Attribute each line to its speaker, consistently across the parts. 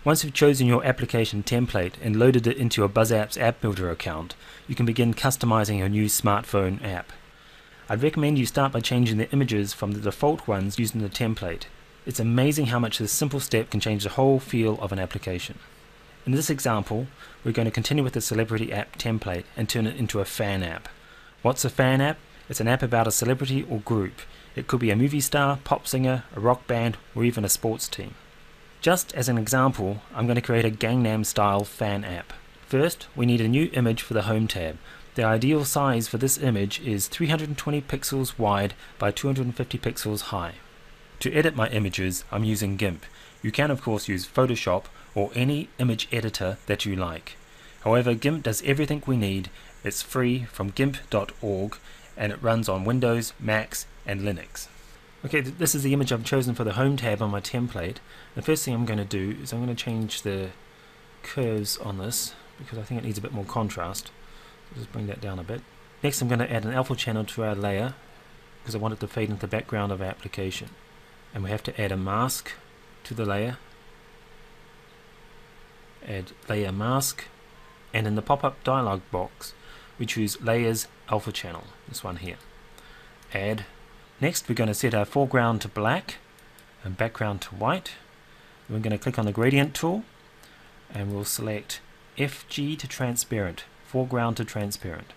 Speaker 1: Once you've chosen your application template and loaded it into your BuzzApps App Builder account, you can begin customizing your new smartphone app. I'd recommend you start by changing the images from the default ones used in the template. It's amazing how much this simple step can change the whole feel of an application. In this example, we're going to continue with the celebrity app template and turn it into a fan app. What's a fan app? It's an app about a celebrity or group. It could be a movie star, pop singer, a rock band, or even a sports team. Just as an example, I'm going to create a Gangnam style fan app. First, we need a new image for the Home tab. The ideal size for this image is 320 pixels wide by 250 pixels high. To edit my images, I'm using GIMP. You can of course use Photoshop or any image editor that you like. However, GIMP does everything we need. It's free from gimp.org and it runs on Windows, Macs and Linux. Okay, this is the image I've chosen for the Home tab on my template. The first thing I'm going to do is I'm going to change the curves on this because I think it needs a bit more contrast. I'll just bring that down a bit. Next I'm going to add an alpha channel to our layer because I want it to fade into the background of our application. And we have to add a mask to the layer. Add layer mask, and in the pop-up dialog box we choose layers alpha channel, this one here. Add. Next we're going to set our foreground to black and background to white. We're going to click on the gradient tool and we'll select FG to transparent, foreground to transparent.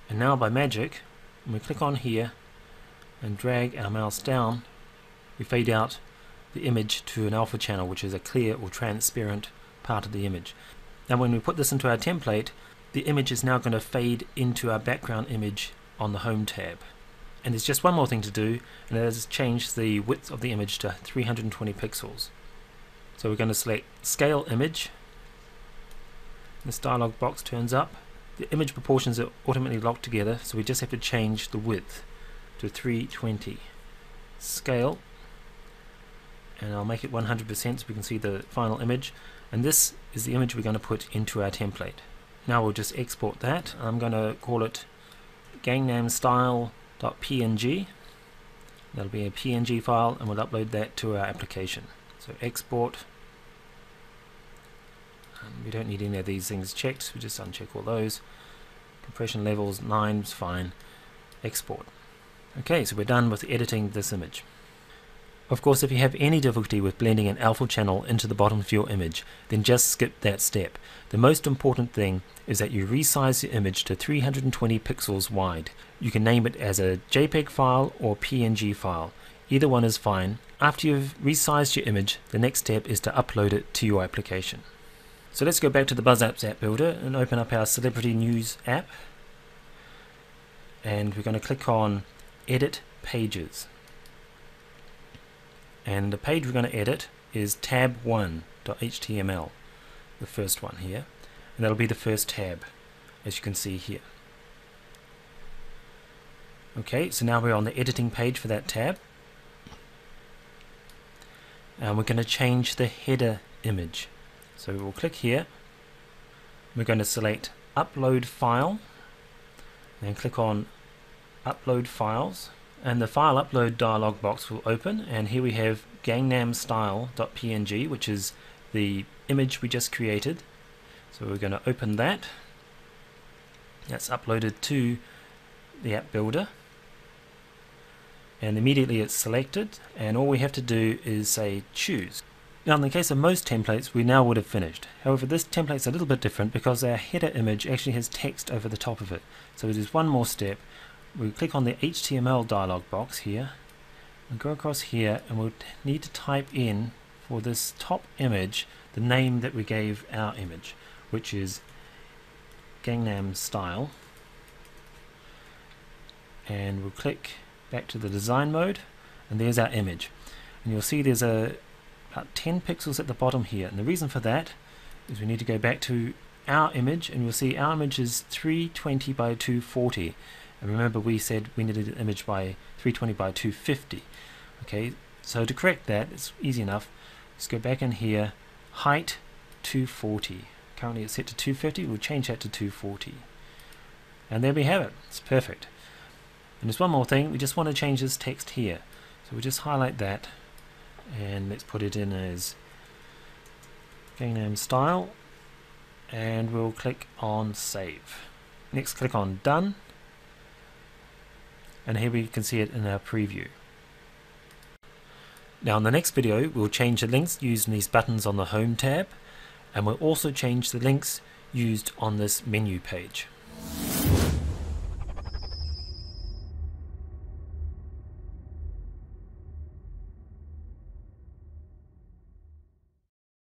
Speaker 1: And now by magic, when we click on here and drag our mouse down, we fade out the image to an alpha channel, which is a clear or transparent part of the image. Now when we put this into our template, the image is now going to fade into our background image on the Home tab. And there's just one more thing to do, and that is change the width of the image to 320 pixels. So we're going to select Scale Image. This dialog box turns up. The image proportions are automatically locked together, so we just have to change the width to 320. Scale. And I'll make it 100% so we can see the final image, and this is the image we're going to put into our template. Now we'll just export that. I'm going to call it Gangnam Style.png. That'll be a PNG file and we'll upload that to our application. So export, and we don't need any of these things checked, so we just uncheck all those. Compression levels 9 is fine. Export. Okay, so we're done with editing this image. Of course, if you have any difficulty with blending an alpha channel into the bottom of your image, then just skip that step. The most important thing is that you resize the image to 320 pixels wide. You can name it as a JPEG file or PNG file. Either one is fine. After you've resized your image, the next step is to upload it to your application. So let's go back to the BuzzApps App Builder and open up our Celebrity News app. And we're going to click on Edit Pages. And the page we're going to edit is tab1.html, the first one here, and that'll be the first tab, as you can see here. Okay, so now we're on the editing page for that tab, and we're going to change the header image. So we'll click here, we're going to select Upload File, and click on Upload Files. And the file upload dialog box will open, and here we have Gangnam Style.png, which is the image we just created. So we're going to open that. That's uploaded to the app builder, and immediately it's selected, and all we have to do is say choose. Now in the case of most templates we now would have finished. However, this template's a little bit different because our header image actually has text over the top of it. So there's one more step. We click on the HTML dialog box here and go across here, and we'll need to type in for this top image the name that we gave our image, which is Gangnam Style, and we'll click back to the design mode, and there's our image. And you'll see there's about 10 pixels at the bottom here, and the reason for that is we need to go back to our image, and you'll see our image is 320 by 240. And remember, we said we needed an image by 320 by 250. Okay, so to correct that, it's easy enough. Let's go back in here, height 240. Currently it's set to 250, we'll change that to 240. And there we have it, it's perfect. And there's one more thing, we just want to change this text here. So we'll just highlight that, and let's put it in as Gangnam Style, and we'll click on Save. Next click on Done, and here we can see it in our preview. Now in the next video we'll change the links used in these buttons on the Home tab, and we'll also change the links used on this menu page.